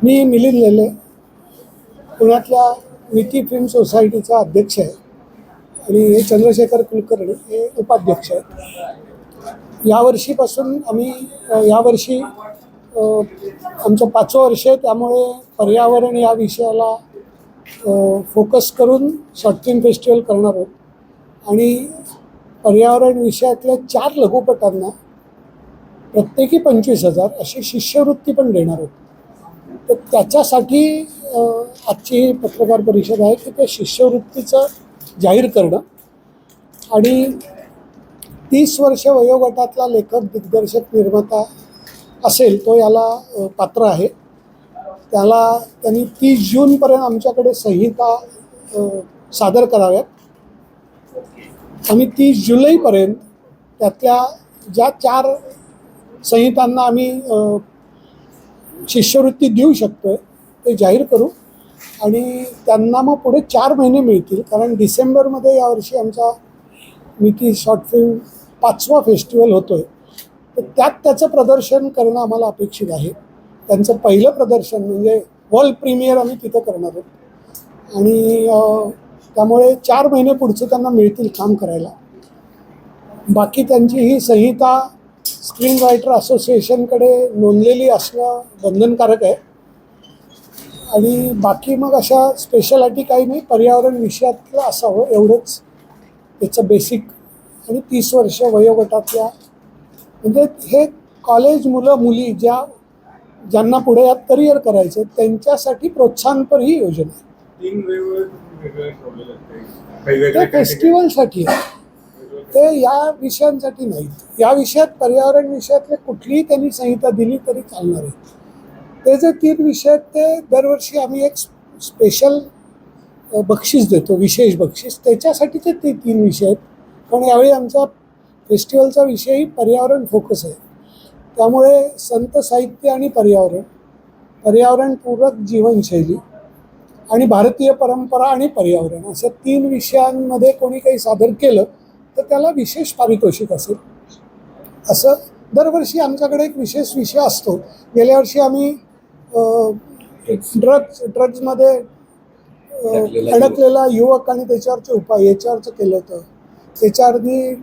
मी मिलिंद लेले पुण्यातल्या मिती फिल्म सोसायटीचा अध्यक्ष आहे आणि हे चंद्रशेखर कुलकर्णी हे उपाध्यक्ष आहेत. यावर्षीपासून आम्ही यावर्षी आमचं 5वं वर्ष आहे, त्यामुळे पर्यावरण या विषयाला फोकस करून शॉर्ट फिल्म फेस्टिवल करणार आहोत आणि पर्यावरण विषयातल्या 4 लघुपटांना प्रत्येकी 25,000 अशी शिष्यवृत्ती पण देणार आहोत. तर त्याच्यासाठी आजची ही पत्रकार परिषद आहे की त्या शिष्यवृत्तीचं जाहीर करणं आणि 30 वर्ष वयोगटातला लेखक, दिग्दर्शक, निर्माता असेल तो याला पात्र आहे. त्याला त्यांनी 30 जूनपर्यंत आमच्याकडे संहिता सादर कराव्यात आणि 30 जुलैपर्यंत त्यातल्या ज्या 4 संहितांना आम्ही शिष्यवृत्ती देऊ शकतो ते जाहीर करू आणि त्यांना मग पुढे 4 महिने मिळतील, कारण डिसेंबरमध्ये यावर्षी आमचा मिती शॉर्ट फिल्म 5वा फेस्टिवल होतो आहे. तर त्यात त्याचं प्रदर्शन करणं आम्हाला अपेक्षित आहे. त्यांचं पहिलं प्रदर्शन म्हणजे वर्ल्ड प्रीमियर आम्ही तिथं करणार आहोत आणि त्यामुळे 4 महिने पुढचे त्यांना मिळतील काम करायला. बाकी त्यांची ही संहिता स्क्रीन रायटर असोसिएशनकडे नोंदलेली असणं बंधनकारक आहे आणि बाकी मग अशा स्पेशालिटी काही नाही. पर्यावरण विषयातलं असावं एवढंच त्याचं बेसिक आणि 30 वर्ष वयोगटातल्या म्हणजे हे कॉलेज मुलं मुली ज्यांना पुढे यात करिअर करायचं त्यांच्यासाठी प्रोत्साहनपर ही योजना आहे. 3 वेगवेगळे फेस्टिवलसाठी आहे ते, या विषयांसाठी नाहीत. या विषयात पर्यावरण विषयातले कुठलीही त्यांनी संहिता दिली तरी चालणार आहे. ते जे 3 विषय आहेत ते दरवर्षी आम्ही एक स्पेशल बक्षीस देतो, विशेष बक्षीस, त्याच्यासाठी ते 3 विषय आहेत. पण यावेळी आमचा फेस्टिवलचा विषयही पर्यावरण फोकस आहे. त्यामुळे संत साहित्य आणि पर्यावरणपूरक जीवनशैली आणि भारतीय परंपरा आणि पर्यावरण अशा 3 विषयांमध्ये कोणी काही सादर केलं तर त्याला विशेष पारितोषिक असेल. असं दरवर्षी आमच्याकडे एक विशेष विषय असतो. गेल्या वर्षी आम्ही ड्रग्जमध्ये अडकलेला युवक आणि त्याच्यावरचे उपाय याच्यावरचं केलं होतं. त्याच्यावरती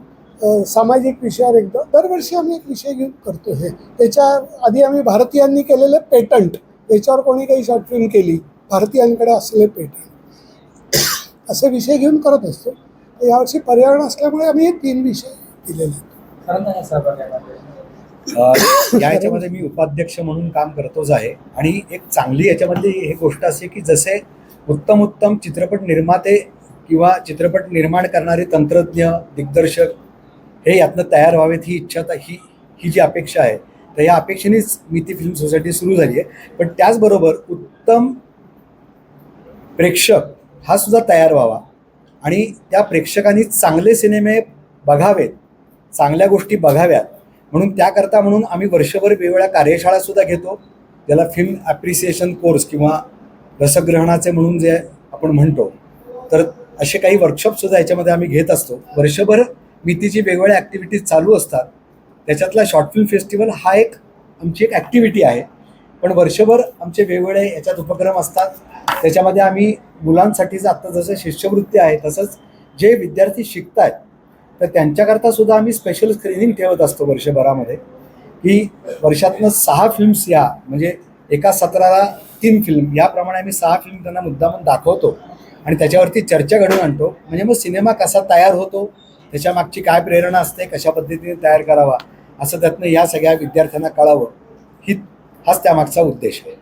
सामाजिक विषयावर एकदा दरवर्षी आम्ही एक विषय घेऊन करतो. हे त्याच्या आधी आम्ही भारतीयांनी केलेले पेटंट, याच्यावर कोणी काही शॉर्ट फिल्म केली, भारतीयांकडे असलेले पेटंट असे विषय घेऊन करत असतो. यावर्षी पर्यावरण असल्यामुळे आम्ही हे 3 विषय दिलेले या याच्यामध्ये मी उपाध्यक्ष म्हणून काम करतोच आहे आणि एक चांगली याच्यामध्ये ही गोष्ट असे की जसे उत्तम चित्रपट निर्माते किंवा चित्रपट निर्माण करणारे तंत्रज्ञ, दिग्दर्शक हे यातनं तयार व्हावेत ही इच्छा, ही जी अपेक्षा आहे, तर या अपेक्षेनेच मिती फिल्म सोसायटी सुरू झाली आहे. पण त्याचबरोबर उत्तम प्रेक्षक हा सुद्धा तयार व्हावा आणि त्या प्रेक्षकांनी चांगले सिनेमे बघावेत, चांगल्या गोष्टी बघाव्यात म्हणून त्याकरता म्हणून आम्ही वर्षभर वेगवेगळ्या कार्यशाळासुद्धा घेतो, ज्याला फिल्म ॲप्रिसिएशन कोर्स किंवा रसग्रहणाचे म्हणून जे आपण म्हणतो. तर असे काही वर्कशॉपसुद्धा याच्यामध्ये आम्ही घेत असतो. वर्षभर मितीची वेगवेगळ्या ॲक्टिव्हिटीज चालू असतात. त्याच्यातला शॉर्ट फिल्म फेस्टिवल हा एक आमची एक ॲक्टिव्हिटी आहे. पण वर्षभर आमचे वेगवेगळे याच्यात उपक्रम असतात. त्याच्यामध्ये आम्ही मुलांसाठीचं आत्ता जसं शिष्यवृत्ती आहे तसंच जे विद्यार्थी शिकत आहेत तर त्यांच्याकरता सुद्धा आम्ही स्पेशल स्क्रीनिंग ठेवत असतो वर्षभरामध्ये, की वर्षातनं 6 फिल्म्स या म्हणजे एका सत्राला 3 फिल्म याप्रमाणे आम्ही 6 फिल्म त्यांना मुद्दामून दाखवतो आणि त्याच्यावरती चर्चा घडवून आणतो. म्हणजे मग सिनेमा कसा तयार होतो, त्याच्यामागची काय प्रेरणा असते, कशा पद्धतीने तयार करावा असं त्यातनं या सगळ्या विद्यार्थ्यांना कळावं हाच त्यामागचा उद्देश आहे.